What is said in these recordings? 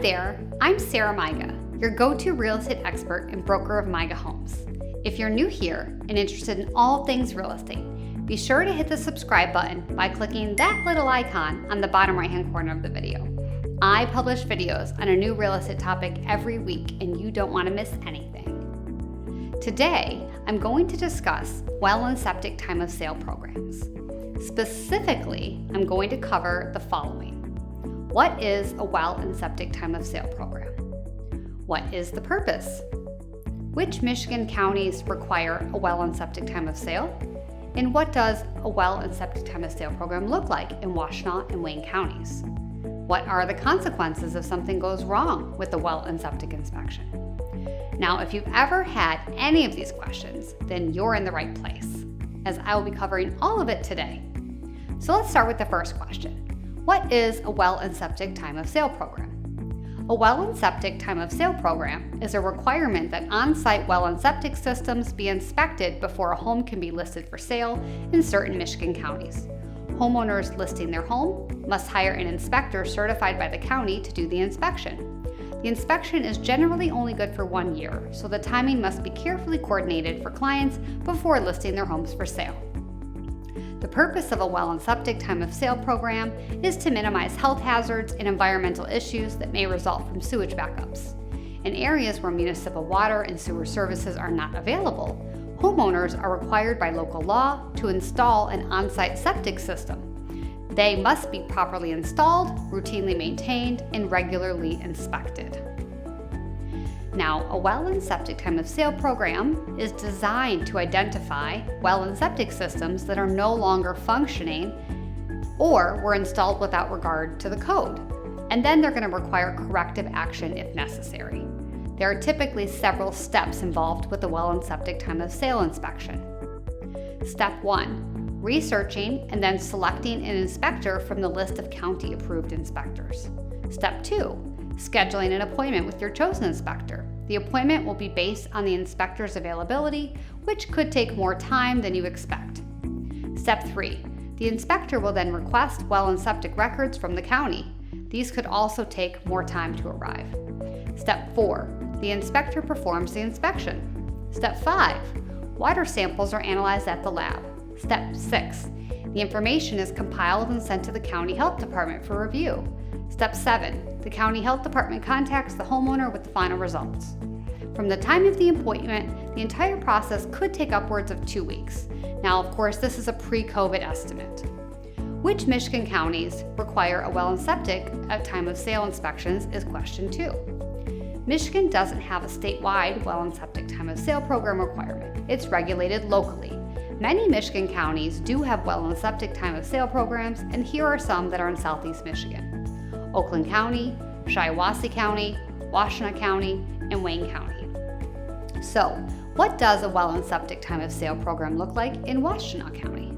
there, I'm Sarah Maiga, your go-to real estate expert and broker of Maiga Homes. If you're new here and interested in all things real estate, be sure to hit the subscribe button by clicking that little icon on the bottom right-hand corner of the video. I publish videos on a new real estate topic every week, and you don't want to miss anything. Today, I'm going to discuss well and septic time of sale programs. Specifically, I'm going to cover the following. What is a well and septic time of sale program? What is the purpose? Which Michigan counties require a well and septic time of sale? And what does a well and septic time of sale program look like in Washtenaw and Wayne counties? What are the consequences if something goes wrong with the well and septic inspection? Now, if you've ever had any of these questions, then you're in the right place, as I will be covering all of it today. So let's start with the first question. What is a well and septic time of sale program? A well and septic time of sale program is a requirement that on-site well and septic systems be inspected before a home can be listed for sale in certain Michigan counties. Homeowners listing their home must hire an inspector certified by the county to do the inspection. The inspection is generally only good for 1 year, so the timing must be carefully coordinated for clients before listing their homes for sale. The purpose of a well and septic time of sale program is to minimize health hazards and environmental issues that may result from sewage backups. In areas where municipal water and sewer services are not available, homeowners are required by local law to install an on-site septic system. They must be properly installed, routinely maintained, and regularly inspected. Now, a well and septic time of sale program is designed to identify well and septic systems that are no longer functioning or were installed without regard to the code. And then they're going to require corrective action if necessary. There are typically several steps involved with the well and septic time of sale inspection. Step 1, researching and then selecting an inspector from the list of county-approved inspectors. Step 2, scheduling an appointment with your chosen inspector. The appointment will be based on the inspector's availability, which could take more time than you expect. Step 3, the inspector will then request well and septic records from the county. These could also take more time to arrive. Step 4, the inspector performs the inspection. Step 5, water samples are analyzed at the lab. Step 6, the information is compiled and sent to the county health department for review. Step 7, the county health department contacts the homeowner with the final results. From the time of the appointment, the entire process could take upwards of 2 weeks. Now, of course, this is a pre-COVID estimate. Which Michigan counties require a well and septic at time of sale inspections is question 2. Michigan doesn't have a statewide well and septic time of sale program requirement. It's regulated locally. Many Michigan counties do have well and septic time of sale programs, and here are some that are in Southeast Michigan: Oakland County, Shiawassee County, Washtenaw County, and Wayne County. So, what does a well and septic time of sale program look like in Washtenaw County?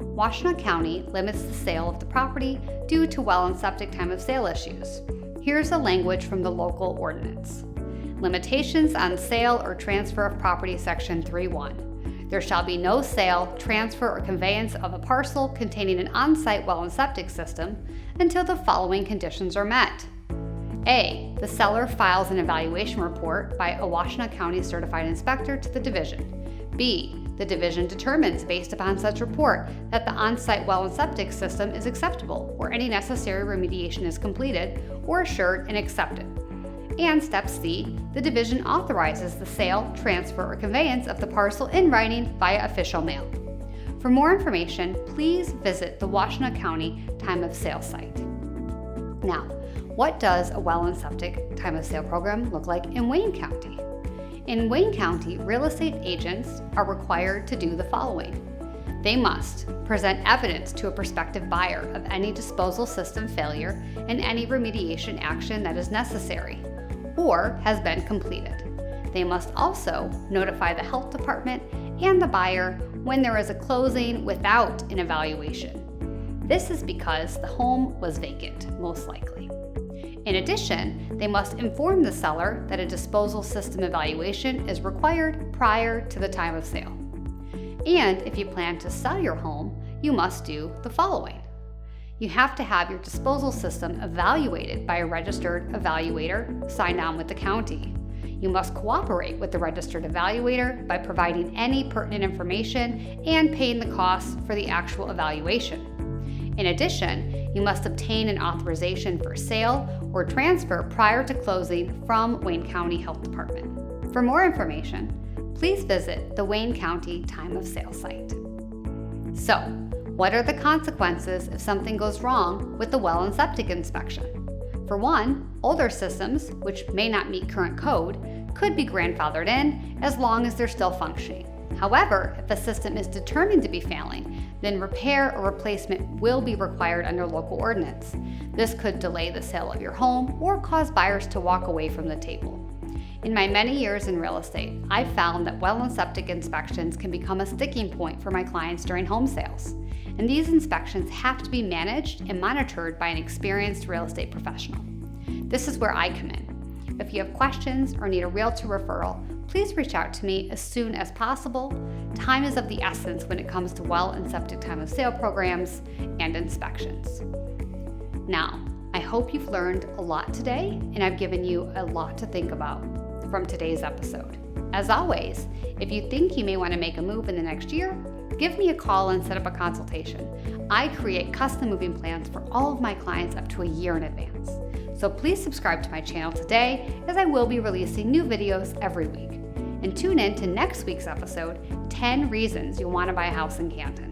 Washtenaw County limits the sale of the property due to well and septic time of sale issues. Here's the language from the local ordinance. Limitations on sale or transfer of property, section 3.1. There shall be no sale, transfer, or conveyance of a parcel containing an on-site well and septic system until the following conditions are met. A, the seller files an evaluation report by a Washtenaw County certified inspector to the division. B, the division determines based upon such report that the on-site well and septic system is acceptable or any necessary remediation is completed or assured and accepted. And step C, the division authorizes the sale, transfer, or conveyance of the parcel in writing via official mail. For more information, please visit the Washtenaw County time of sale site. Now, what does a well and septic time of sale program look like in Wayne County? In Wayne County, real estate agents are required to do the following. They must present evidence to a prospective buyer of any disposal system failure and any remediation action that is necessary or has been completed. They must also notify the health department and the buyer when there is a closing without an evaluation. This is because the home was vacant, most likely. In addition, they must inform the seller that a disposal system evaluation is required prior to the time of sale. And if you plan to sell your home, you must do the following. You have to have your disposal system evaluated by a registered evaluator signed on with the county. You must cooperate with the registered evaluator by providing any pertinent information and paying the costs for the actual evaluation. In addition, you must obtain an authorization for sale or transfer prior to closing from Wayne County Health Department. For more information, please visit the Wayne County Time of Sale site. So, what are the consequences if something goes wrong with the well and septic inspection? For one, older systems, which may not meet current code, could be grandfathered in as long as they're still functioning. However, if a system is determined to be failing, then repair or replacement will be required under local ordinance. This could delay the sale of your home or cause buyers to walk away from the table. In my many years in real estate, I've found that well and septic inspections can become a sticking point for my clients during home sales. And these inspections have to be managed and monitored by an experienced real estate professional. This is where I come in. If you have questions or need a realtor referral, please reach out to me as soon as possible. Time is of the essence when it comes to well and septic time of sale programs and inspections. Now, I hope you've learned a lot today, and I've given you a lot to think about from today's episode. As always, if you think you may want to make a move in the next year, give me a call and set up a consultation. I create custom moving plans for all of my clients up to a year in advance. So please subscribe to my channel today, as I will be releasing new videos every week. And tune in to next week's episode, 10 Reasons You'll Want to Buy a House in Canton.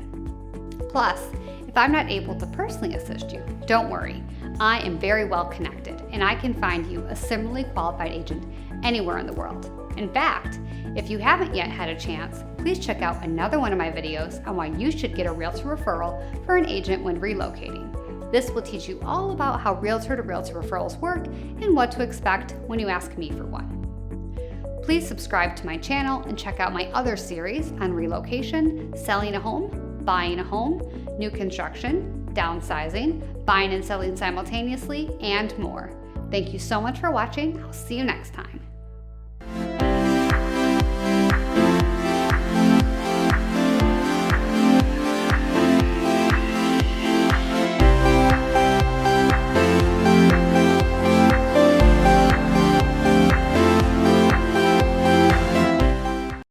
Plus, if I'm not able to personally assist you, don't worry. I am very well connected, and I can find you a similarly qualified agent anywhere in the world. In fact, if you haven't yet had a chance, please check out another one of my videos on why you should get a realtor referral for an agent when relocating. This will teach you all about how realtor-to-realtor referrals work and what to expect when you ask me for one. Please subscribe to my channel and check out my other series on relocation, selling a home, buying a home, new construction, downsizing, buying and selling simultaneously, and more. Thank you so much for watching. I'll see you next time.